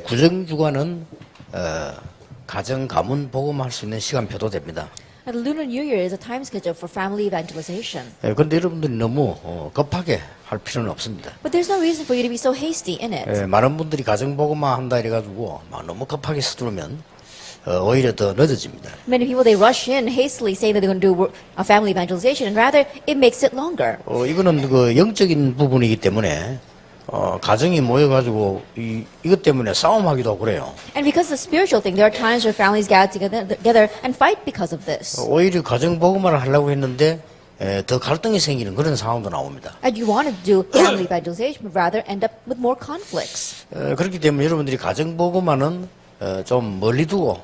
구정주간은 가정 가문 복음할 수 있는 시간표도 됩니다. And the Lunar New Year is a time schedule for family evangelization. 그런데 여러분들이 너무 급하게 할 필요는 없습니다. But there's no reason for you to be so hasty in it. 많은 분들이 가정 복음만 한다 이래가지고 막 너무 급하게 서두르면 오히려 더 늦어집니다. Many people, they rush in hastily saying that they're going to do a family evangelization, and rather, it makes it longer. 이거는 그 영적인 부분이기 때문에 가정이 모여가지고 이것 때문에 싸움하기도 그래요. And because the spiritual thing, there are times where families gather together and fight because of this. 오히려 가정 복음을 하려고 했는데 더 갈등이 생기는 그런 상황도 나옵니다. And you want to do family evangelization, but rather end up with more conflicts. 그렇기 때문에 여러분들이 가정 복음화는 좀 멀리 두고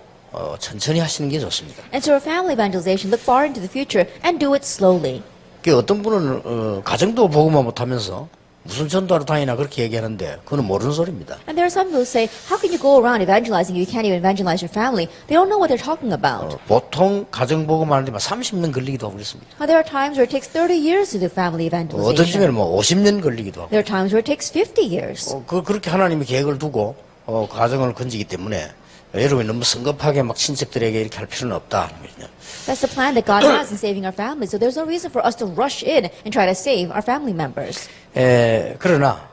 천천히 하시는 게 좋습니다. And so for family evangelization, look far into the future and do it slowly. 어떤 분은 가정도 복음화 못하면서 무슨 전도하러 다니나 그렇게 얘기하는데 그건 모르는 소리입니다. And there are some who say, how can you go around evangelizing if you can't even evangelize your family? They don't know what they're talking about. 보통 가정 복음하는데 30년 걸리기도 하고 그렇습니다. There are times where it takes 30 years to do family 어떤 evangelization. 중에는 50년 걸리기도 하고 There are times where it takes 50 years. 그렇게 하나님이 계획을 두고 가정을 건지기 때문에 여러분이 너무 성급하게 막 친척들에게 이렇게 할 필요는 없다. That's the plan that God has in saving our families. So there's no reason for us to rush in and try to save our family members. 그러나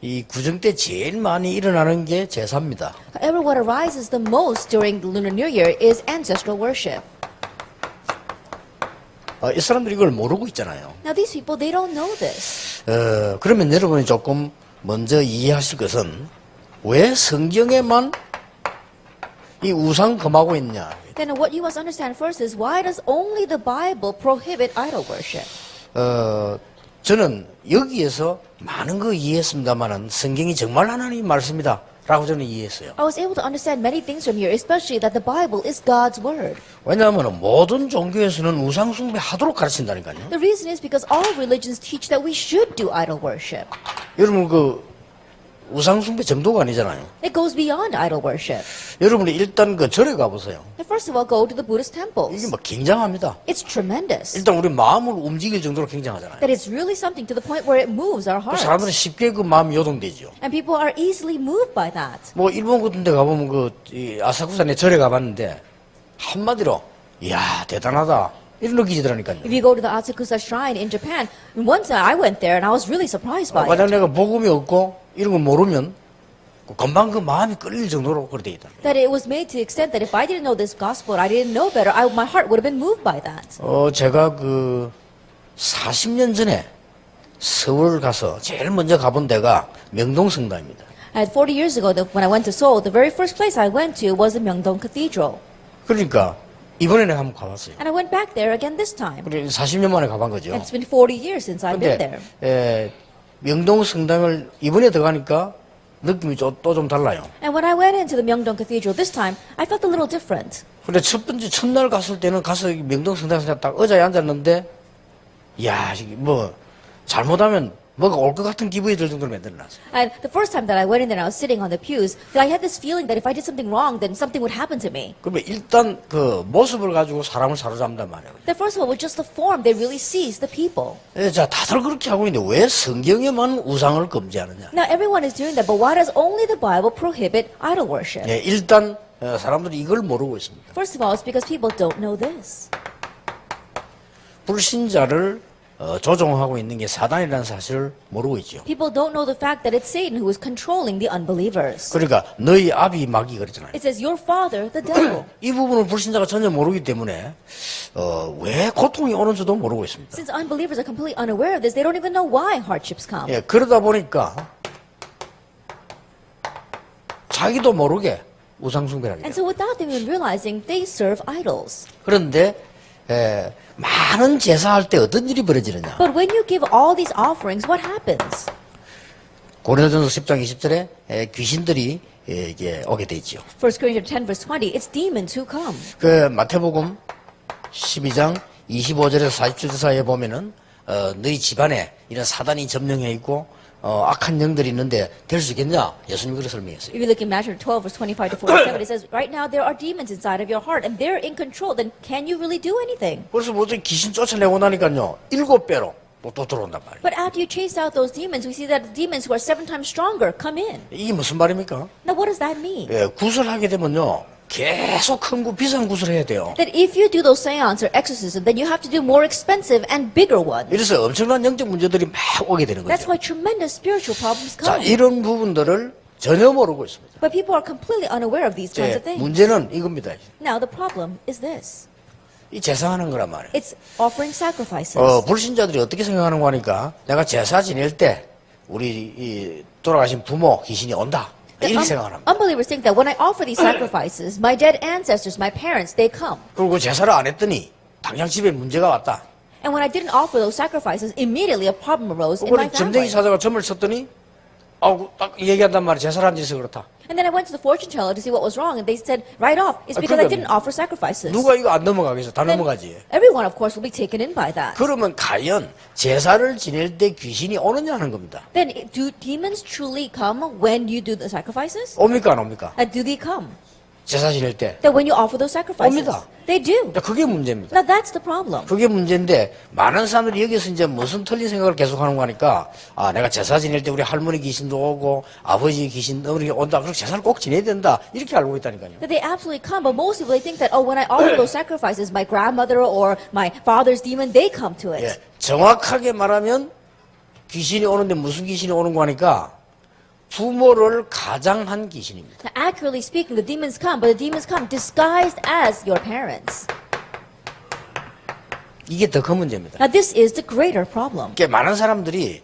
이 구정 때 제일 많이 일어나는 게 제사입니다. However, what arises the most during the Lunar New Year is ancestral worship. 이 사람들이 이걸 모르고 있잖아요. Now these people, they don't know this. 그러면 여러분이 조금 먼저 이해하실 것은 왜 성경에만 이 우상 금하고 있냐? Then what you must understand first is, why does only the Bible prohibit idol worship? 저는 여기에서 많은 거 이해했습니다만은 성경이 정말 하나님의 말씀이다 라고 저는 이해했어요. I was able to understand many things from here, especially that the Bible is God's word. 왜냐하면 모든 종교에서는 우상 숭배 하도록 가르친다니까요. The reason is because all religions teach that we should do idol worship. 여러분 우상 숭배 정도가 아니잖아요. It goes beyond idol worship. 여러분이 일단 절에 가보세요. First of all, go to the Buddhist 이게 temples. 굉장합니다. It's tremendous. 일단 우리 마음을 움직일 정도로 굉장하잖아요. That it's really something to the point where it moves our 사람들은 hearts. 쉽게 그 마음이 요동되죠. And people are easily moved by that. 일본 같은 데 가보면 이 아사쿠사네 절에 가봤는데 한마디로 이야 대단하다 이런 느끼시더라니까요. If you go to the Asakusa shrine in Japan, once I went there and I was really surprised by 만약 it. 내가 복음이 없고 이런 거 모르면 금방 그 마음이 끌릴 정도로 그렇게 돼 있다. That it was made to the extent that if I didn't know this gospel, I didn't know better, my heart would have been moved by that. 제가 40년 전에 서울 가서 제일 먼저 가본 데가 명동성당입니다. And 40 years ago, when I went to Seoul, the very first place I went to was the Myeongdong Cathedral. 그러니까 이번에 내가 한번 가봤어요. And I went back there again this time. 그래 40년 만에 가본 거죠. And it's been 40 years since I've been there. 근데 명동성당을 이번에 들어가니까 느낌이 또 좀 달라요. And when I went into the Myeongdong Cathedral this time, I felt a little different. 근데 첫날 갔을 때는 가서 명동성당에서 딱 의자에 앉았는데, 이야, 잘못하면 뭐가 올 것 같은 기분이 들 정도로 만들어놨어요. And the first time that I went in there and I was sitting on the pews, that I had this feeling that if I did something wrong, then something would happen to me. 그러면 일단 그 모습을 가지고 사람을 사로잡는단 말이에요. That first of all, with just the form, they really seized the people. 자, 다들 그렇게 하고 있는데 왜 성경에만 우상을 금지하느냐? Now everyone is doing that, but why does only the Bible prohibit idol worship? 일단 사람들이 이걸 모르고 있습니다. First of all, it's because people don't know this. 불신자를 조종하고 있는 게 사단이라는 사실을 모르고 있죠. People don't know the fact that it's Satan who is controlling the unbelievers. 그러니까 너희 아비 마귀 그랬잖아요. It says, your father, the devil. 이 부분을 불신자가 전혀 모르기 때문에 왜 고통이 오는지도 모르고 있습니다. Since unbelievers are completely unaware of this, they don't even know why hardships come. 그러다 보니까 자기도 모르게 우상숭배를 하게 And 돼요. so without them even realizing, they serve idols. 그런데 많은 제사할 때 어떤 일이 벌어지느냐? But when you give all these offerings, what happens? 고린도전서 10장 20절에 귀신들이 이제 오게 돼 있죠. 1 Corinthians 10 verse 20, it's demons who come. 마태복음 12장 25절에서 47절 사이에 보면은 너희 집안에 이런 사단이 점령해 있고 악한 영들이 있는데 될 수 있겠냐? 예수님이 그렇게 설명했어요. If you look in Matthew 12 verse 25 to 47, it says, right now there are demons inside of your heart and they're in control. Then can you really do anything? 그래서 뭐지 귀신 쫓아내고 나니까요 7배로 또 들어온단 말이에요. But after you chase out those demons, we see that the demons who are 7 times stronger come in. 이게 무슨 말입니까? Now, what does that mean? 예, 구슬하게 되면요, 계속 큰 비싼 구슬 해야 돼요. That if you do those seance or exorcism, then you have to do more expensive and bigger ones. 이래서 엄청난 영적 문제들이 막 오게 되는 That's 거죠. why tremendous spiritual problems 자, come. 이런 부분들을 전혀 모르고 있습니다. But people are completely unaware of these kinds 예, of things. 문제는 이겁니다. Now, the problem is this. 이 제사하는 거란 말이에요. It's offering sacrifices. 불신자들이 어떻게 생각하는가 하니까 내가 제사 지낼 때 우리 이 돌아가신 부모 귀신이 온다. 이렇게 생각을 합니다. Unbelievers think that when I offer these sacrifices, my dead ancestors, my parents, they come. 그리고 제사를 안 했더니 당장 집에 문제가 왔다. And when I didn't offer those sacrifices, immediately a problem arose in my 그걸 점쟁이 family. 사자가 점을 쳤더니 딱 얘기한단 말이야. 제사를 안 지어서 그렇다. And then I went to the fortune teller to see what was wrong, and they said, right off, it's because I didn't offer sacrifices. 누가 이거 안 넘어가겠어? 다 Then 넘어가지. everyone, of course, will be taken in by that. 그러면 과연 제사를 지낼 때 귀신이 오느냐 하는 겁니다. Then do demons truly come when you do the sacrifices? 옵니까 안 옵니까? Do they come? 제사 지낼 때. That when you offer those sacrifices? 옵니다. They do. 그게 문제입니다. Now that's the problem. 그게 문제인데 많은 사람들이 여기서 이제 무슨 틀린 생각을 계속 하는 거니까 내가 제사 지낼 때 우리 할머니 귀신도 오고 아버지 귀신도 온다. 그럼 제사를 꼭 지내야 된다. 이렇게 알고 있다니까요. That they absolutely come, but most people they think that when I offer those sacrifices, my grandmother or my father's demon, they come to it. 예, 정확하게 말하면 귀신이 오는데 무슨 귀신이 오는 거니까 부모를 가장한 귀신입니다. Now, accurately speaking, the demons come, but the demons come disguised as your parents. 이게 더 큰 문제입니다. Now this is the greater problem. 그러니까 많은 사람들이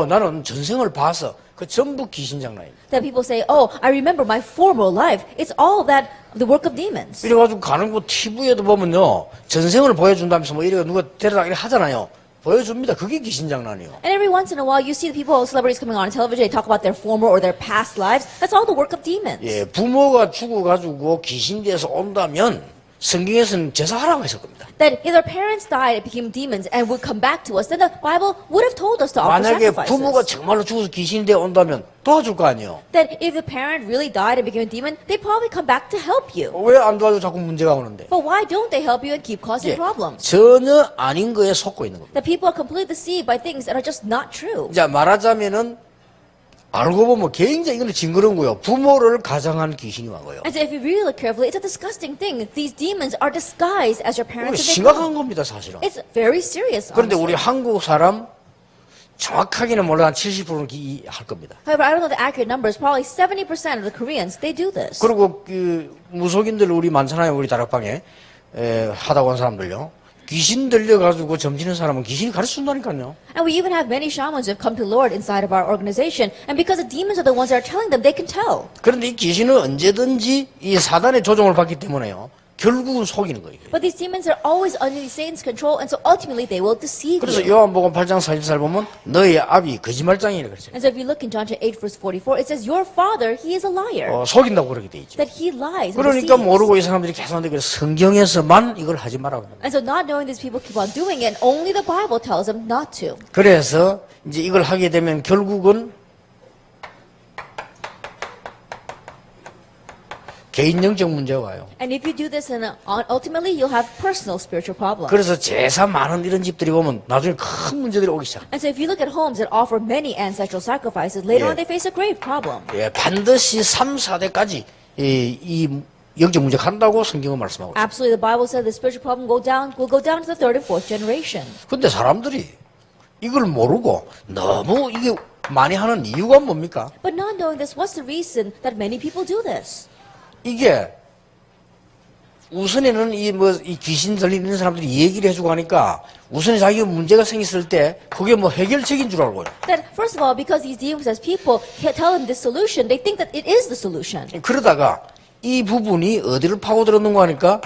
나는 전생을 봐서 그 전부 귀신 장난입니다. That people say, oh, I remember my former life. It's all that the work of demons. 이래가지고 가는 거 TV에도 보면요 전생을 보여준다면서 뭐 이래 누가 데려다 이래 하잖아요. 보여줍니다. 그게 귀신 장난이에요. And every once in a while, you see the people, celebrities coming on television, they talk about their former or their past lives. That's all the work of demons. 예, 부모가 죽어가지고 귀신 돼서 온다면 성경에서는 제사하라고 했을 겁니다. That if their parents died and became demons and would come back to us, then the Bible would have told us to offer 만약에 부모가 sacrifices. 정말로 죽어서 귀신 돼 온다면 도와줄 거 아니에요. That if the parent really died and became a demon, they'd probably come back to help you. 왜 안 도와줘 자꾸 문제가 오는데? But why don't they help you and keep causing 예, problems? 전혀 아닌 거에 속고 있는 겁니다. That people are completely deceived by things that are just not true. 자, 말하자면은 알고 보면 굉장히 이거는 징그러운 거예요. 부모를 가장한 귀신이 와 거예요. And so if you really look carefully, it's a disgusting thing. These demons are disguised as your 이거 parents. And they 심각한 come. 겁니다, 사실은. It's very serious. 그런데 우리 honestly. 한국 사람 정확하게는 몰라 한 70%는 할 겁니다. However, I don't know the accurate numbers. Probably 70% of the Koreans, they do this. 그리고 그 무속인들 우리 많잖아요. 우리 다락방에 하다고 한 사람들요. 귀신 들려가지고 점지는 사람은 귀신이 가르쳐준다니까요. And we even have many shamans who have come to Lord inside of our organization. And because the demons are the ones that are telling them, they can tell. 그런데 이 귀신은 언제든지 이 사단의 조종을 받기 때문에요. 결국은 속이는 거예요. But these demons are always under Satan's control, and so ultimately they will deceive 그래서 you. 요한복음 8장 44절 보면 너희 아비 거짓말장이라 그랬어요. And so if you look in John 8 verse 44, it says, your father, he is a liar. 속인다고 그렇게 돼 있죠. That he lies and 그러니까 deceives. 모르고 이 사람들이 계속 하는데 성경에서만 이걸 하지 말라고 합니다. And so not knowing these people keep on doing it, and only the Bible tells them not to. 그래서 이제 이걸 하게 되면 결국은 개인 영적 문제가 와요. And if you do this, then ultimately you'll have personal spiritual problems. 그래서 제사 많은 이런 집들이 보면 나중에 큰 문제들이 오기 시작. And so if you look at homes that offer many ancestral sacrifices, later Yeah. on they face a grave problem. 예, 반드시 3, 4대까지 이 영적 문제가 간다고 성경은 말씀하고 있어요. Absolutely, the Bible says the spiritual problem will go down to the third and fourth generation. 근데 사람들이 이걸 모르고 너무 이게 많이 하는 이유가 뭡니까? But not knowing this, what's the reason that many people do this? 이게 우선에는 이 귀신 들리는 사람들이 얘기를 해주고 하니까 우선에 자기가 문제가 생겼을 때 그게 뭐 해결책인 줄 알고요. That first of all, because these demons as people tell them this solution, they think that it is the solution. 그러다가 이 부분이 어디를 파고들었는가 하니까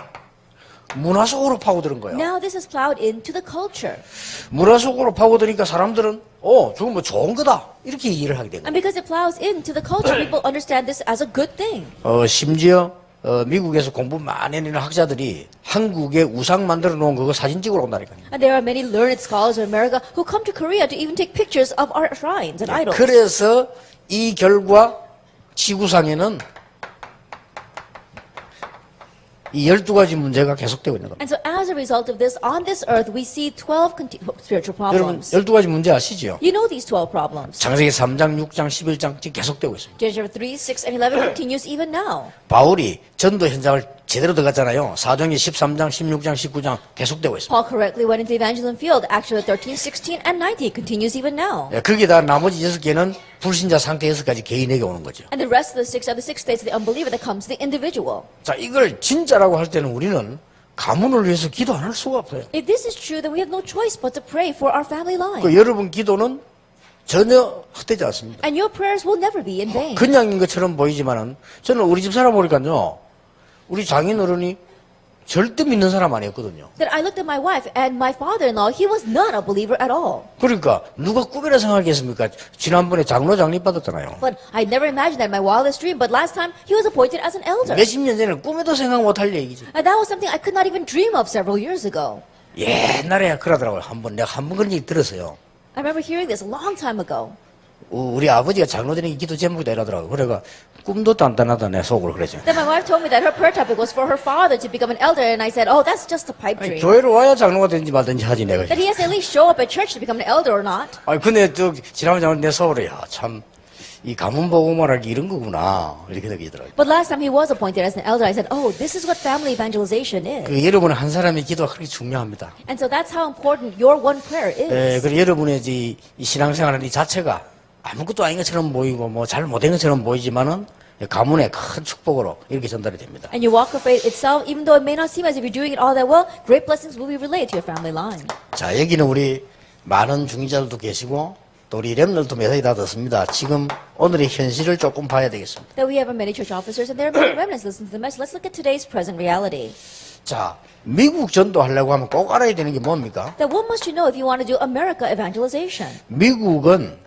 문화 속으로 파고드는 거예요. Now this is plowed into the culture. 문화 속으로 파고드니까 사람들은 저건 뭐 좋은 거다 이렇게 이해를 하게 된 거예요. And because it plows into the culture, people understand this as a good thing. 심지어 미국에서 공부 많이 하는 학자들이 한국에 우상 만들어 놓은 그거 사진 찍으러 온다니까요. And there are many learned scholars in America who come to Korea to even take pictures of our shrines and idols. 그래서 이 결과 지구상에는 이 12가지 문제가 계속되고 있는 겁니다. And so as a result of this, on this earth, we see 12 spiritual 여러분, problems. 12가지 문제 아시죠? You know these 12 problems. 창세기 3장, 6장, 11장 지금 계속되고 있습니다. Genesis 3, 6, and 11 continues even now. 바울이 전도 현장을 제대로 들어갔잖아요. 사도행전 13장, 16장, 19장 계속되고 있습니다. Paul correctly went into the evangelism field. Acts 13, 16, and 19 continues even now. 예, 거기다 나머지 6개는 불신자 상태에서까지 개인에게 오는 거죠. And the rest of the six are the six states of the unbeliever that comes to the individual. 자, 이걸 진짜라고 할 때는 우리는 가문을 위해서 기도 안 할 수가 없어요. If this is true, then we have no choice but to pray for our family line. 그 여러분 기도는 전혀 헛되지 않습니다. And your prayers will never be in vain. 그냥인 것처럼 보이지만은 저는 우리 집 사람 보니까요, 우리 장인어른이 절대 믿는 사람 아니었거든요. That I looked at my wife and my father-in-law, he was not a believer at all. 그러니까 누가 꿈이라 생각했습니까? 지난번에 장로 장립 받았잖아요. But I never imagined that in my wildest dream, but last time he was appointed as an elder. 몇십 년 전에 꿈에도 생각 못할 얘기지. And that was something I could not even dream of several years ago. 옛날에 그러더라고요. 내가 한 번 그런 얘기 들었어요. I remember hearing this a long time ago. 우리 아버지가 장로되는 게 기도 제목이다 이러더라고요. 그래가 꿈도 단단하다 내 속으로 그러죠. Then my wife told me that her prayer topic was for her father to become an elder, and I said, oh, that's just a pipe 아니, dream. 교회로 와야 장로가 되는지 말든지 하지 내가. That he has to at least show up at church to become an elder or not. 아니 근데 저 지난번 장로 내 속으로 참 이 가문 복음화라기 이런 거구나 이렇게 느끼더라고요. But last time he was appointed as an elder, I said, oh, this is what family evangelization is. 그 여러분 한 사람의 기도가 그렇게 중요합니다. And so that's how important your one prayer is. 그리고 여러분의 이 신앙생활은 이 자체가 아무것도 아닌 것처럼 보이고 뭐 잘 못된 것처럼 보이지만은 가문의 큰 축복으로 이렇게 전달이 됩니다. And your walk of faith itself, even though it may not seem as if you're doing it all that well, great blessings will be relayed to your family line. 자, 여기는 우리 많은 중직자들도 계시고 또 우리 렘널도 매사이 다 듣습니다. 지금 오늘의 현실을 조금 봐야 되겠습니다. That we have many church officers and there are many remnants listening to the message. Let's look at today's present reality. 자, 미국 전도하려고 하면 꼭 알아야 되는 게 뭡니까? That what must you know if you want to do America evangelization? 미국은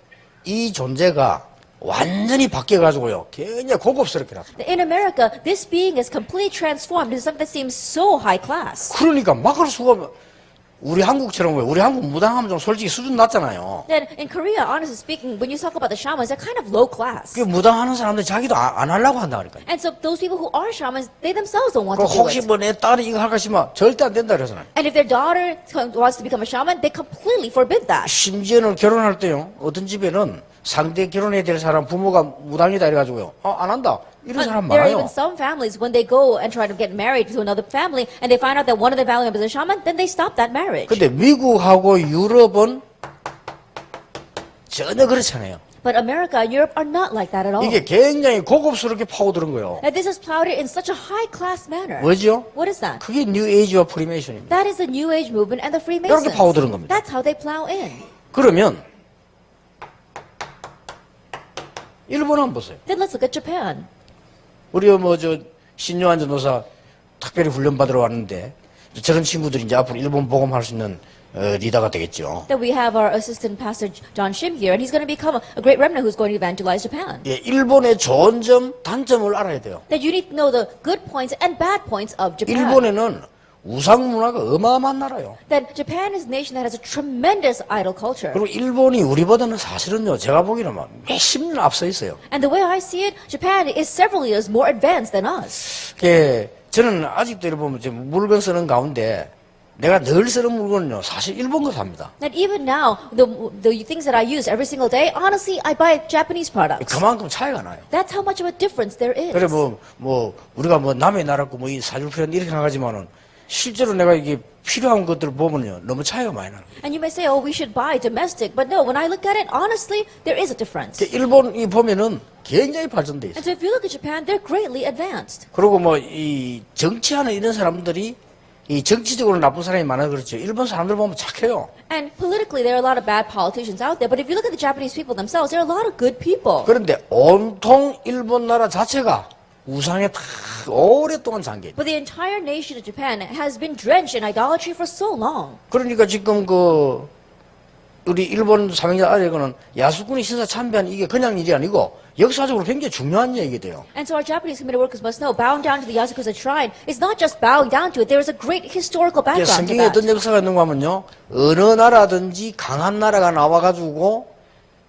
이 존재가 완전히 바뀌어가지고요. 굉장히 고급스럽게 나타나. In America, this being is completely transformed into something that seems so high class. 그러니까 막을 수가 없. 우리 한국처럼 왜 우리 한국 무당하면 좀 솔직히 수준 낮잖아요. Then in Korea, honestly speaking, when you talk about the shamans, they're kind of low class. 그 무당하는 사람들 자기도 안 하려고 한다니까요. And so those people who are shamans, they themselves don't want 그 to do 혹시 it. 뭐 내 딸이 이거 할까 싶으면 절대 안 된다 그러잖아요. And if their daughter wants to become a shaman, they completely forbid that. 심지어는 결혼할 때요. 어떤 집에는 상대 결혼해야 될 사람 부모가 무당이다 이래가지고요. 안 한다. 이런 사람 There are 많아요. even some families, when they go and try to get married to another family, and they find out that one of the family members is a shaman, then they stop that marriage. 근데 미국하고 유럽은 전혀 그렇지 않아요. But America and Europe are not like that at all. 이게 굉장히 고급스럽게 파고드는 거예요. And this is plowed in such a high class manner. 뭐죠? What is that? 그게 뉴 에이지와 프리메이션입니다. That is the New Age movement and the Freemasons. 이렇게 파고드는 겁니다. That's how they plow in. 그러면 일본 한번 보세요. Then let's look at Japan. 우리 신요한 전도사 특별히 훈련 받으러 왔는데 저런 친구들이 이제 앞으로 일본 복음할 수 있는 리더가 되겠죠. That we have our assistant pastor John Shim here, and he's going to become a great remnant who's going to evangelize Japan. 예, 일본의 좋은 점, 단점을 알아야 돼요. That you need to know the good points and bad points of Japan. 일본에는 우상 문화가 어마어마한 나라요. That Japan is a nation that has a tremendous idol culture. 그리고 일본이 우리보다는 사실은요, 제가 보기에는 막 몇십 년 앞서 있어요. And the way I see it, Japan is several years more advanced than us. 저는 아직도 여러분 물건 쓰는 가운데 내가 늘 쓰는 물건은요, 사실 일본 거 삽니다. That even now, the things that I use every single day, honestly, I buy Japanese products. 그만큼 차이가 나요. That's how much of a difference there is. 그래 우리가 남의 나라 거 이 사줄 필요는 이렇게 생각하지만은 실제로 내가 이게 필요한 것들을 보면요, 너무 차이가 많이 나요. And you may say, oh, we should buy domestic. But no, when I look at it, honestly, there is a difference. 일본이 보면은 굉장히 발전돼 있어요. And so if you look at Japan, they're greatly advanced. 그리고 이 정치하는 이런 사람들이 이 정치적으로 나쁜 사람이 많아 그렇죠. 일본 사람들 보면 착해요. And politically, there are a lot of bad politicians out there. But if you look at the Japanese people themselves, there are a lot of good people. 그런데 온통 일본 나라 자체가 우상에 다 오랫동안 잠겨 있어요. But the entire nation of Japan has been drenched in idolatry for so long. 그러니까 지금 우리 일본 삼형제 아래에는 야수꾼이 신사 참배한 이게 그냥 일이 아니고 역사적으로 굉장히 중요한 얘기가 돼요. And so our Japanese committed workers must know, bowing down to the Yasukusa shrine is not just bowing down to it. There is a great historical background to 성경에 어떤 that. 역사가 있는가 하면요, 어느 나라든지 강한 나라가 나와가지고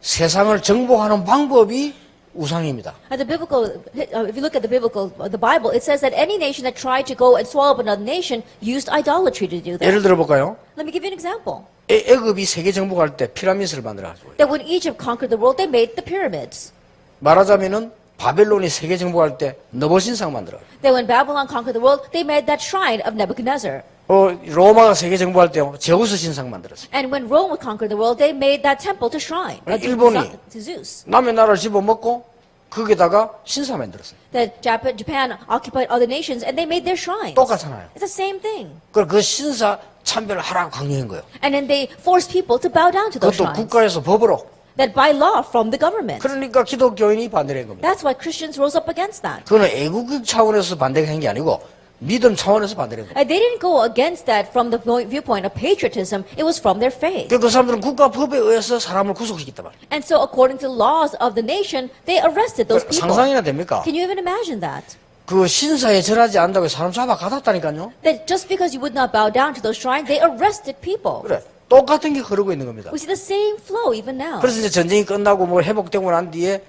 세상을 정복하는 방법이 우상입니다. At the biblical, if you look at the Bible, it says that any nation that tried to go and swallow up another nation used idolatry to do that. 예를 들어 볼까요? Let me give you an example. 애굽이 세계 정복할 때 피라미드를 만들어가지고 That when Egypt conquered the world, they made the pyramids. 말하자면은 바벨론이 세계 정복할 때 너버신상 만들어가지고 That when Babylon conquered the world, they made that shrine of Nebuchadnezzar. 로마가 세계 정복할 때 제우스 신상 만들었어요. And when Rome conquered the world, they made that temple to shrine, 일본이 to Zeus. 남의 나라를 집어먹고 거기다가 신사 만들었어요. That Japan occupied other nations and they made their shrines. 똑같잖아요. It's the same thing. 그래서 그 신사 참배를 하라고 강요한 거예요. And then they forced people to bow down to those 그것도 shrines. 국가에서 법으로. That by law from the government. 그러니까 기독교인이 반대를 한 겁니다. That's why Christians rose up against that. 그거는 애국적 차원에서 반대가 한 게 아니고 믿음 차원에서 반대를 한 겁니다. They didn't go against that from the viewpoint of patriotism. It was from their faith. 그 사람들은 국가 법에 의해서 사람을 구속시켰단 말이에요. And so according to the laws of the nation, they arrested those people. 상상이나 됩니까? Can you even imagine that? 그 신사에 절하지 않는다고 사람 잡아 가뒀다니까요. That just because you would not bow down to those shrines, they arrested people. 그래. 똑같은 게 흐르고 있는 겁니다. We see the same flow even now. 그래서 이제 전쟁이 끝나고 뭐 회복되고 난 뒤에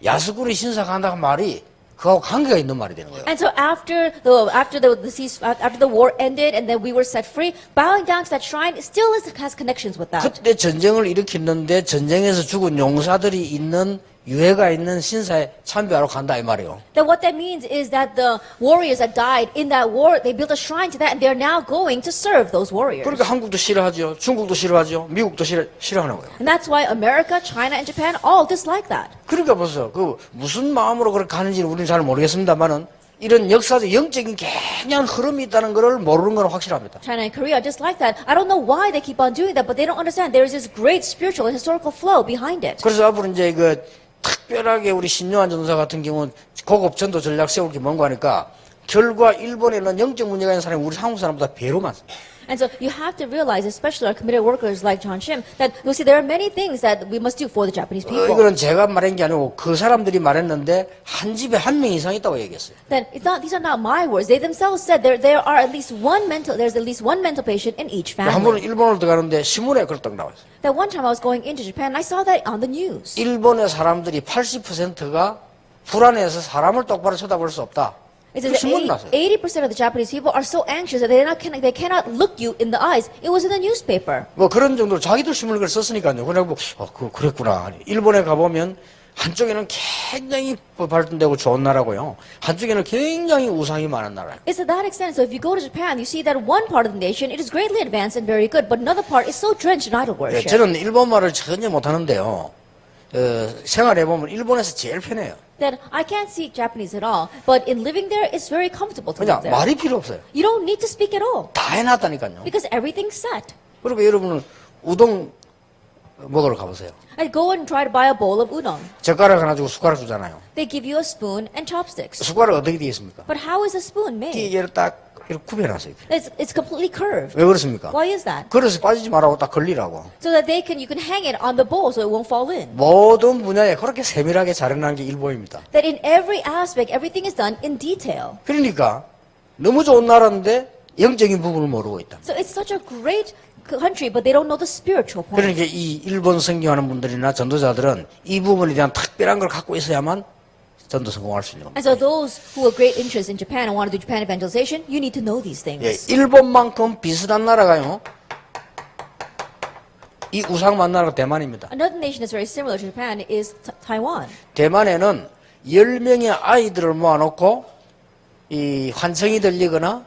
야스쿠니 신사가 한다는 말이 그하고 관계가 있는 말이 되는 거예요. And so after the war ended and then we were set free, bowing down to that shrine still has connections with that. 그때 전쟁을 일으켰는데 전쟁에서 죽은 용사들이 있는 유해가 있는 신사에 참배하러 간다 이 말이에요. That what that means is that the warriors that died in that war, they built a shrine to that and they're now going to serve those warriors. 그러니까 한국도 싫어하죠. 중국도 싫어하죠. 미국도 싫어하는 거예요. And that's why America, China, and Japan all dislike that. 그러니까 보세요. 그 무슨 마음으로 그렇게 가는지는 우리는 잘 모르겠습니다만은 이런 역사적 영적인 굉장한 흐름이 있다는 것을 모르는 건 확실합니다. China and Korea are just like that. I don't know why they keep on doing that, but they don't understand. There is this great spiritual and historical flow behind it. 그래서 앞으로 이제 그 특별하게 우리 신요한 전도사 같은 경우는 고급 전도 전략 세울 게 뭔가 하니까 결과 일본에는 영적 문제가 있는 사람이 우리 한국 사람보다 배로 많습니다. And so you have to realize, especially our committed workers like John Shim, that you see there are many things that we must do for the Japanese people. 이거는 제가 말한 게 아니고 그 사람들이 말했는데 한 집에 한 명 이상 있다고 얘기했어요. That it's not; these are not my words. They themselves said there's at least one mental patient in each 한 family. 번은 일본을 들어가는데 신문에 그렇다고 나와있어요. That one time I was going into Japan, I saw that on the news. 일본의 사람들이 80%가 불안해서 사람을 똑바로 쳐다볼 수 없다. It says 신문 that 났어요. 80% of the Japanese people are so anxious that they cannot look you in the eyes. It was in the newspaper. 뭐 그런 정도로 자기도 신문을 그걸 썼으니까요. 그래갖고 그랬구나. 일본에 가보면 한쪽에는 굉장히 발전되고 좋은 나라고요. 한쪽에는 굉장히 우상이 많은 나라예요. It's to that extent. So if you go to Japan, you see that one part of the nation, it is greatly advanced and very good, but another part is so drenched in idol 예, worship. 저는 일본말을 전혀 못하는데요. 생활해보면 일본에서 제일 편해요. That I can't speak Japanese at all, but in living there, it's very comfortable to 그냥 live there. 말이 필요 없어요. You don't need to speak at all 다 해놨다니까요. because everything's set. 그리고 여러분은 우동 먹으러 가보세요. I go and try to buy a bowl of udon. 젓가락 하나 주고 숟가락 주잖아요. They give you a spoon and chopsticks. 숟가락 어떻게 되어 있습니까? But how is a spoon made? 이게 딱 이렇게 구별해놨어요. It's completely curved. 왜 그렇습니까? Why is that? 그래서 빠지지 말라고 딱 걸리라고. So that you can hang it on the bowl so it won't fall in. 모든 분야에 그렇게 세밀하게 잘 해놓은 게 일본입니다. That in every aspect, everything is done in detail. 그러니까 너무 좋은 나라인데 영적인 부분을 모르고 있다. So it's such a great country, but they don't know the spiritual point. 그러니까 이 일본 선교하는 분들이나 전도자들은 이 부분에 대한 특별한 걸 갖고 있어야만 전도 성공할 수 있는 겁니다. And so those who have great interest in Japan and want to do Japan evangelization, you need to know these things. 예, 일본만큼 비슷한 나라가요. 이 우상만 나라가 대만입니다. Another nation that's very similar to Japan is Taiwan. 대만에는 10명의 아이들을 모아놓고 이 환청이 들리거나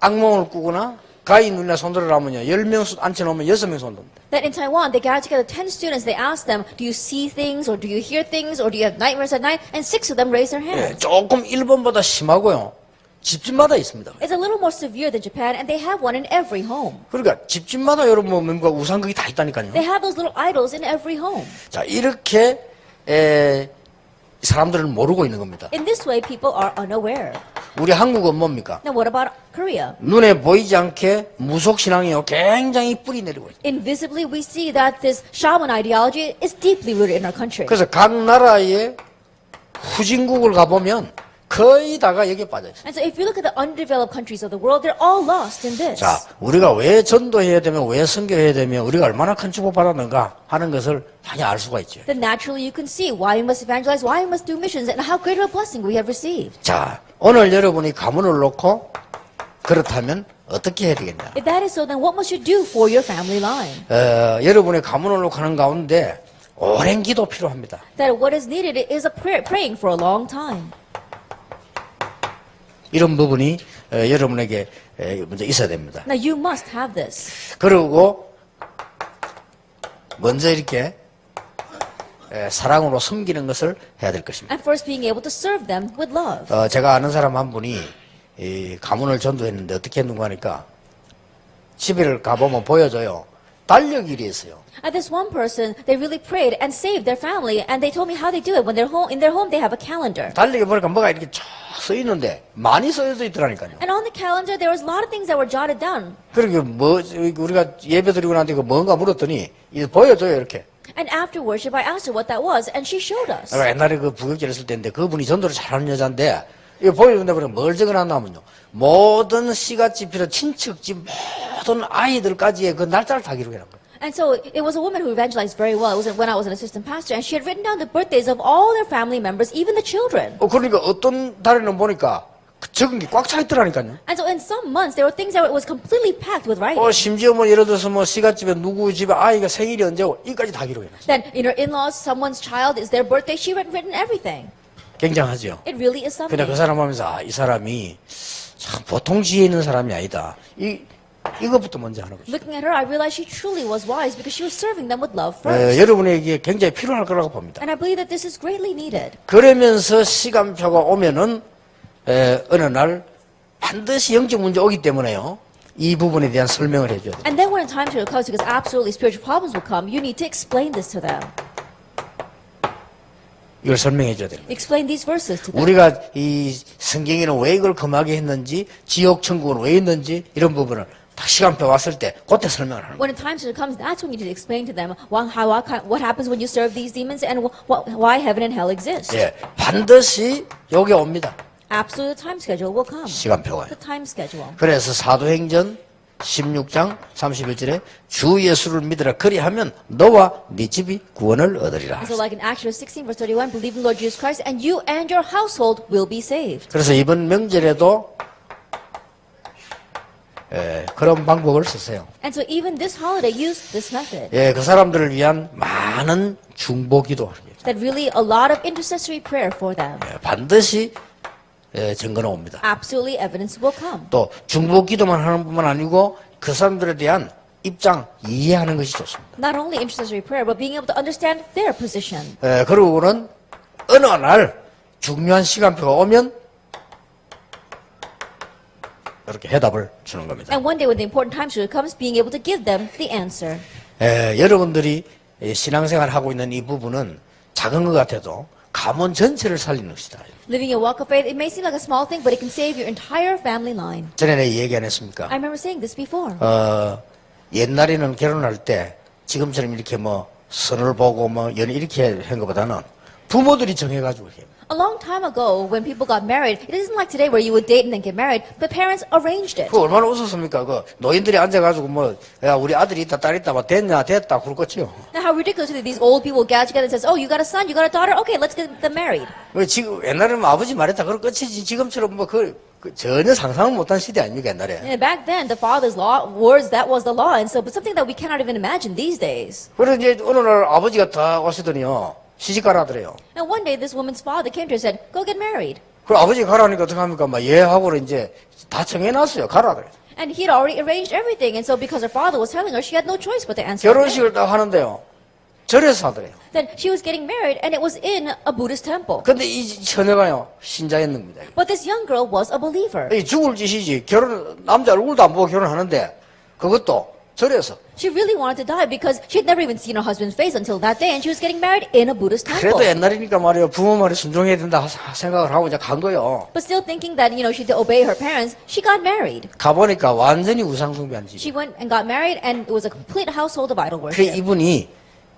악몽을 꾸거나 가위 눈이나 손들을 하면요. 10명 앉혀놓으면 6명 손듭니다. That in Taiwan, they gather together 10 students, they ask them, do you see things, or do you hear things, or do you have nightmares at night? And 6 of them raise their 예, hands. 조금 일본보다 심하고요. 집집마다 있습니다. It's a little more severe than Japan, and they have one in every home. 그러니까 집집마다 여러분 뭔가 우상극이 다 있다니까요. They have those little idols in every home. 자, 이렇게 사람들을 모르고 있는 겁니다. In this way, people are unaware. 우리 한국은 뭡니까? Now, what about Korea? 눈에 보이지 않게 무속신앙이요. 굉장히 뿌리 내리고 있어요. Invisibly, we see that this shaman ideology is deeply rooted in our country. 그래서 각 나라의 후진국을 가보면 거의 다가 여기에 빠져 있어요. And so if you look at the undeveloped countries of the world, they're all lost in this. 자, 우리가 왜 전도해야 되면, 왜 선교해야 되면, 우리가 얼마나 큰 축복 받았는가 하는 것을 당연히 알 수가 있죠. Then naturally you can see why we must evangelize, why we must do missions, and how great of a blessing we have received. 자, 오늘 여러분이 가문을 놓고 그렇다면 어떻게 해야 되겠냐? If that is so, then what must you do for your family line? 여러분의 가문을 놓고 하는 가운데 오랜 기도 필요합니다. That what is needed is a prayer, praying for a long time. 이런 부분이 여러분에게 먼저 있어야 됩니다. Now you must have this. 그리고 먼저 이렇게 사랑으로 섬기는 것을 해야 될 것입니다. And first being able to serve them with love. 제가 아는 사람 한 분이 이 가문을 전도했는데 어떻게 했는가 하니까 집에를 가보면 보여줘요. 달력일이 있어요. And this one person, they really prayed and saved their family, and they told me how they do it. When they're home, in their home, they have a calendar. 달력에 보니까 뭐가 이렇게 쫙 써 있는데 많이 써져 있더라니까요. And on the calendar, there was a lot of things that were jotted down. 그러게 뭐 우리가 예배 드리고 나한테 그 뭔가 물었더니 이거 보여줘요 이렇게. And after worship, I asked her what that was, and she showed us. 내가 옛날에 그 부교육자를 했을 때인데 그분이 전도를 잘하는 여자인데 이거 보여준다 그러면 뭘 적어놨냐면요. 모든 시가집필 친척집 모든 아이들까지의 그 날짜를 다 기록해놓은 거예요. And so it was a woman who evangelized very well. It was when I was an assistant pastor, and she had written down the birthdays of all their family members, even the children. 그러니까 어떤 달에는 보니까 적은 게 꽉 차 있더라니까요. And so in some months, there were things that was completely packed with writing. 심지어 뭐 예를 들어서 뭐 시가집에 누구 집에 아이가 생일이 언제고 이까지 다 기록해놨어요. Then in her in-laws, someone's child is their birthday. She had written everything. 굉장하죠. It really is 근데 something. 그 사람 하면서 이 사람이 참 보통 지혜 있는 사람이 아니다. 이것부터 먼저 하는 거죠. Looking at her, I realized she truly was wise because she was serving them with love first. 여러분에게 굉장히 필요할 거라고 봅니다. And I believe that this is greatly needed. 그러면서 시간표가 오면은 어느 날 반드시 영적 문제 오기 때문에요. 이 부분에 대한 설명을 해줘야 돼요. And then when time to comes, because absolutely spiritual problems will come, you need to explain this to them. 이걸 설명해 줘야 됩니다. Explain these verses to them. 우리가 이 성경에는 왜 이걸 금하게 했는지, 지옥 천국은 왜 있는지 이런 부분을 다 시간표 왔을 때 그때 설명을 하는 거예요. When the time to comes, that's when you need to explain to them what happens when you serve these demons and why heaven and hell exist. 예, 반드시 여기 옵니다. Absolutely, the time schedule will come. 시간표가. The time schedule. 그래서 사도행전 16장 31절에 주 예수를 믿으라 그리하면 너와 네 집이 구원을 얻으리라. So like in Acts 16 verse 31, believe in Lord Jesus Christ and you and your household will be saved. 그래서 이번 명절에도 그런 방법을 쓰세요. And so even this holiday use this method. 예, 그 사람들을 위한 많은 중보기도 That really a lot of intercessory prayer for them. 반드시 증거는 옵니다. Absolutely evidence will come. 또 중보기도만 하는 뿐만 아니고 그 사람들에 대한 입장 이해하는 것이 좋습니다. Not only intercessory prayer, but being able to understand their position. 그러고는 어느 날 중요한 시간표가 오면 이렇게 해답을 주는 겁니다. And one day when the important time comes, being able to give them the answer. 여러분들이 신앙생활 하고 있는 이 부분은 작은 것 같아도 가문 전체를 살리는 것이다. Living a walk of faith, it may seem like a small thing, but it can save your entire family line. 전에 내가 얘기 안 했습니까? I remember saying this before. 옛날에는 결혼할 때 지금처럼 이렇게 뭐 선을 보고 뭐 연 이렇게 한 것보다는 부모들이 정해가지고 해요. A long time ago, when people got married, it isn't like today where you would date and then get married, but parents arranged it. 그 얼마나 웃었습니까? 그 노인들이 앉아가지고 뭐 야 우리 아들이 있다 딸 있다 뭐 됐냐 됐다 그럴 거지요. Now, how ridiculous is it? These old people gather together and says, "Oh, you got a son, you got a daughter. Okay, let's get them married." 지금 옛날에는 아버지 말했다 그럴 끝이지 지금처럼 뭐 전혀 상상을 못한 시대 아닙니까 옛날에. And back then, the father's law words that was the law, and so but something that we cannot even imagine these days. 그래서 이제 어느 날 아버지가 다 오시더니요 시집 가라더래요. And one day, this woman's father came to her and said, "Go get married." 그 아버지 가라니까 어떻게 합니까? 막 얘하고는 이제 다 정해놨어요. 가라더래요. And he had already arranged everything, and so because her father was telling her, she had no choice but to answer. 결혼식을 딱 하는데요. 절에서 하더래요. Then she was getting married, and it was in a Buddhist temple. 근데 이 처녀가요 신자였는 겁니다. But this young girl was a believer. 이 죽을 짓이지. 남자 얼굴도 안 보고 결혼하는데 그것도 절에서. She really wanted to die because she had never even seen her husband's face until that day, and she was getting married in a Buddhist temple. 그래도 옛날이니까 말이에요. 부모 말에 순종해야 된다 생각을 하고 이제 간 거예요. But still thinking that, she had to obey her parents, she got married. 가보니까 완전히 우상숭배한 집. She went and got married, and it was a complete household of idol 그래 worship. 이분이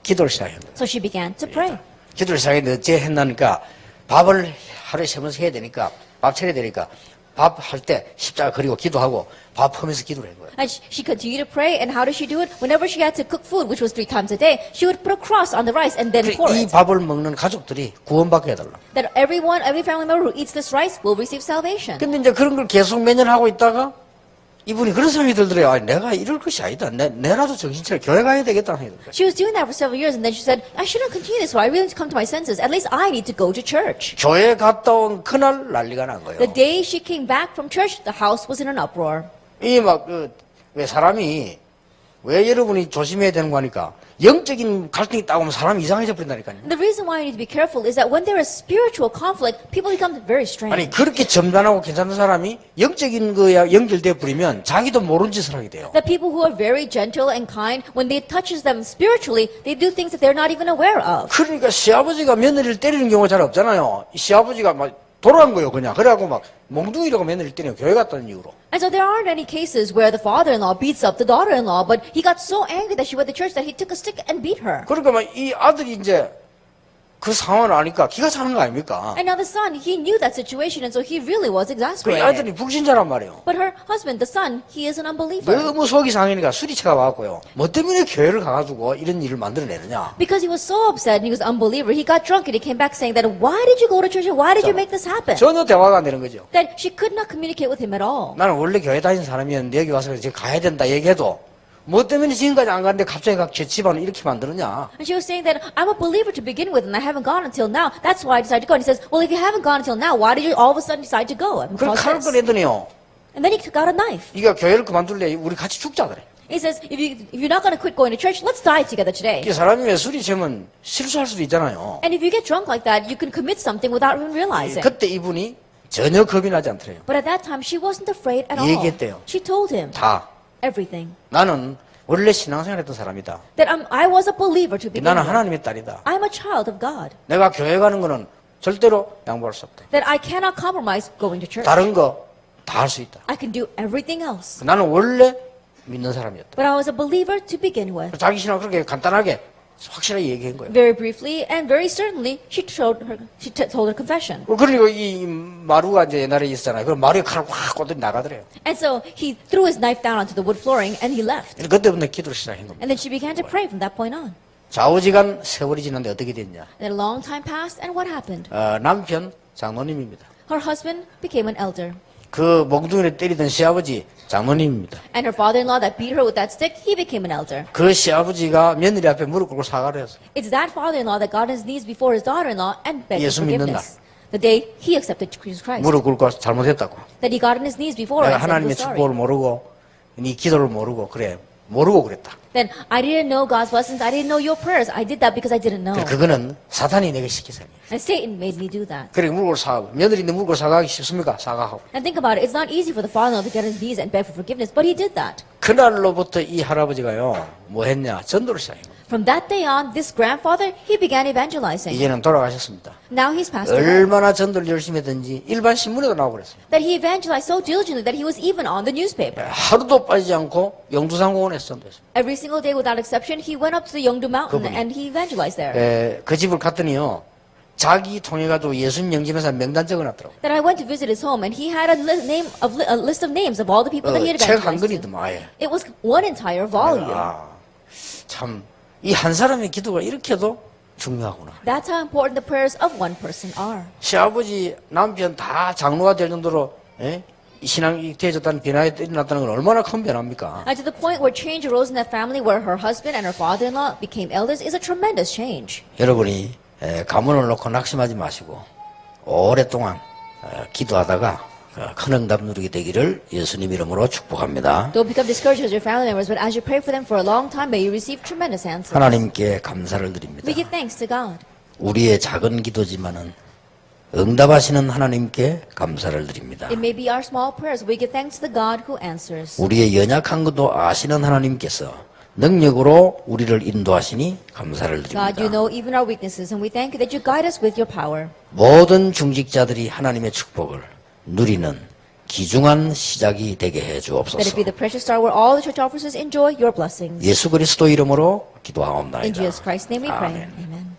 기도를 시작했는데. So she began to pray. 기도를 시작했는데 어째 했나니까 밥을 하루에 3번씩 해야 되니까 밥 차려야 되니까 밥 할 때 십자가 그리고 기도하고 밥 하면서 기도를 한 거예요. And she continued to pray, and how did she do it? Whenever she had to cook food, which was 3 times a day, she would put a cross on the rice and then pour 이 it. 밥을 먹는 가족들이 구원받게 해달라. That every family member who eats this rice will receive salvation. 근데 이제 그런 걸 계속 몇 년 하고 있다가 이분이 그런 생각이 들더래요. 아니, 내가 이럴 것이 아니다. 내라도 정신 차려 교회 가야 되겠다는 생각이 들어요. She was doing that for several years, and then she said, I shouldn't continue this way. I really need to come to my senses. At least I need to go to church. 교회 갔다 온 그날 난리가 난 거예요. The day she came back from church, the house was in an uproar. 이 막 왜 사람이 왜 여러분이 조심해야 되는 거 하니까 영적인 갈등이 있다고 하면 사람이 이상해져 버린다니까요. The reason why you need to be careful is that when there is spiritual conflict, people become very strange. 아니 그렇게 점잖하고 괜찮은 사람이 영적인 거야 연결돼 버리면 자기도 모르는 짓을 하게 돼요. The people who are very gentle and kind, when they touches them spiritually, they do things that they're not even aware of. 그러니까 시아버지가 며느리를 때리는 경우가 잘 없잖아요. 이 시아버지가 막 돌아간 거예요 그냥. 그래갖고 막 몽둥이라고 며느리를 때리고 교회 갔다는 이유로. And so there aren't any cases where the father-in-law beats up the daughter-in-law, but he got so angry that she went to church that he took a stick and beat her. 그러니까 막 이 아들이 이제 그 상황을 아니까 기가 차는 거 아닙니까? And now the son, he knew that situation, and so he really was 그 exasperated. 아들이 불신자란 말이에요. But her husband, the son, he is an unbeliever. 너무 속이 상하니까 수리차가 와갖고요. 뭐 때문에 교회를 가가지고 이런 일을 만들어내느냐. Because he was so upset and he was an unbeliever, he got drunk and he came back saying that, why did you go to church and why did you make this happen? 전혀 대화가 안 되는 거죠. That she could not communicate with him at all. 나는 원래 교회 다니는 사람이었는데 여기 와서 이제 가야 된다 얘기해도 뭐 때문에 지금까지 안 갔는데 갑자기 제 집안을 이렇게 만들었냐. And she was saying that, I'm a believer to begin with and I haven't gone until now. That's why I decided to go. And he says, well, if you haven't gone until now, why did you all of a sudden decide to go? And, 그걸 칼을 because this. 꺼내더니요. And then he took out a knife. 네가 교회를 그만둘래 우리 같이 죽자 그래. He says, if you're not going to quit going to church, let's die together today. 이 사람이 왜 술이 취하면 실수할 수도 있잖아요. And if you get drunk like that, you can commit something without even realizing. 그때 이분이 전혀 겁이 나지 않더래요. But at that time, she wasn't afraid at all. 얘기했대요. She told him 다. everything. 나는 원래 신앙생활했던 사람이다. That I was a believer to begin 나는 with. 하나님의 딸이다. I'm a child of God. 내가 교회 가는 거는 절대로 양보할 수 없다. That I cannot compromise going to church. 다른 거 다 할 수 있다. I can do everything else. 나는 원래 믿는 사람이었다. But I was a believer to begin with. 자기 신앙을 그렇게 간단하게 확실하게 얘기한 거예요. Very briefly and very certainly, she told her confession. 그리고 이 마루가 이제 옛날에 있었잖아요. 그럼 마루에 칼을 확 꽂더니 나가더래요. And so he threw his knife down onto the wood flooring and he left. 그때부터 기도를 시작한 겁니다. And then she began to pray from that point on. 좌우지간 세월이 지났는데 어떻게 됐냐. And a long time passed, and what happened? 남편 장로님입니다. Her husband became an elder. 그 몽둥이를 때리던 시아버지 장로님입니다. And her father-in-law that beat her with that stick, he became an elder. 그 시아버지가 며느리 앞에 무릎 꿇고 사과를 했어요. It's that father-in-law that got on his knees before his daughter-in-law and begged for 예수 믿는 forgiveness. The day he accepted Jesus Christ. 무릎 꿇고 잘못했다고. That he got on his knees before 내가 and said he 하나님의 was sorry. 축복을 모르고 네 기도를 모르고 그래 모르고 그랬다. Then I didn't know God's blessings. I didn't know your prayers. I did that because I didn't know. 그거는 사탄이 내게 시켜서. And Satan made me do that. 그래 물고 사과하고 며느리인데 물고 사과하기 쉽습니까? 사과하고. And think about it. It's not easy for the father-in-law to get on his knees and beg for forgiveness, but he did that. 그날로부터 이 할아버지가요 뭐 했냐 전도를 시작해요. From that day on, this grandfather, he began evangelizing. 이제는 돌아가셨습니다. Now he's passed away. 얼마나 전도를 열심히 했든지 일반 신문에도 나오고 그랬어요. That he evangelized so diligently that he was even on the newspaper. 하루도 빠지지 않고 영두상공원에서 전도했어요. Every single day without exception, he went up to the Yeongdo Mountain 그분이. and he evangelized there. 그 집을 갔더니요 자기 통해가지고 예수님 영접해서 명단 적어놨더라고. That I went to visit his home and he had a list of names of all the people that he had 책 한 evangelized to. 권이더만 아예. It was one entire volume. 참 이 한 사람의 기도가 이렇게도 중요하구나. That's how important the prayers of one person are. 시아버지 남편 다 장로가 될 정도로 신앙이 되어졌다는 변화가 일어났다는 건 얼마나 큰 변화입니까? And to the point where change arose in that family where her husband and her father-in-law became elders is a tremendous change. 여러분이 가문을 놓고 낙심하지 마시고 오랫동안 기도하다가 큰 응답 누리게 되기를 예수님 이름으로 축복합니다. Don't become discouraged as your family members, but as you pray for them for a long time, may you receive tremendous answers. 하나님께 감사를 드립니다. We give thanks to God. 우리의 작은 기도지만은 응답하시는 하나님께 감사를 드립니다. It may be our small prayers. We give thanks to the God who answers. 우리의 연약한 것도 아시는 하나님께서 능력으로 우리를 인도하시니 감사를 God, you 드립니다. know even our weaknesses, and we thank you that you guide us with your power. 모든 중직자들이 하나님의 축복을 누리는 귀중한 시작이 되게 해 That it 주옵소서. be the precious star where all the church officers enjoy your blessings. 예수 그리스도 이름으로 In 기도하옵나이다. Jesus Christ's name we pray. 아멘. Amen.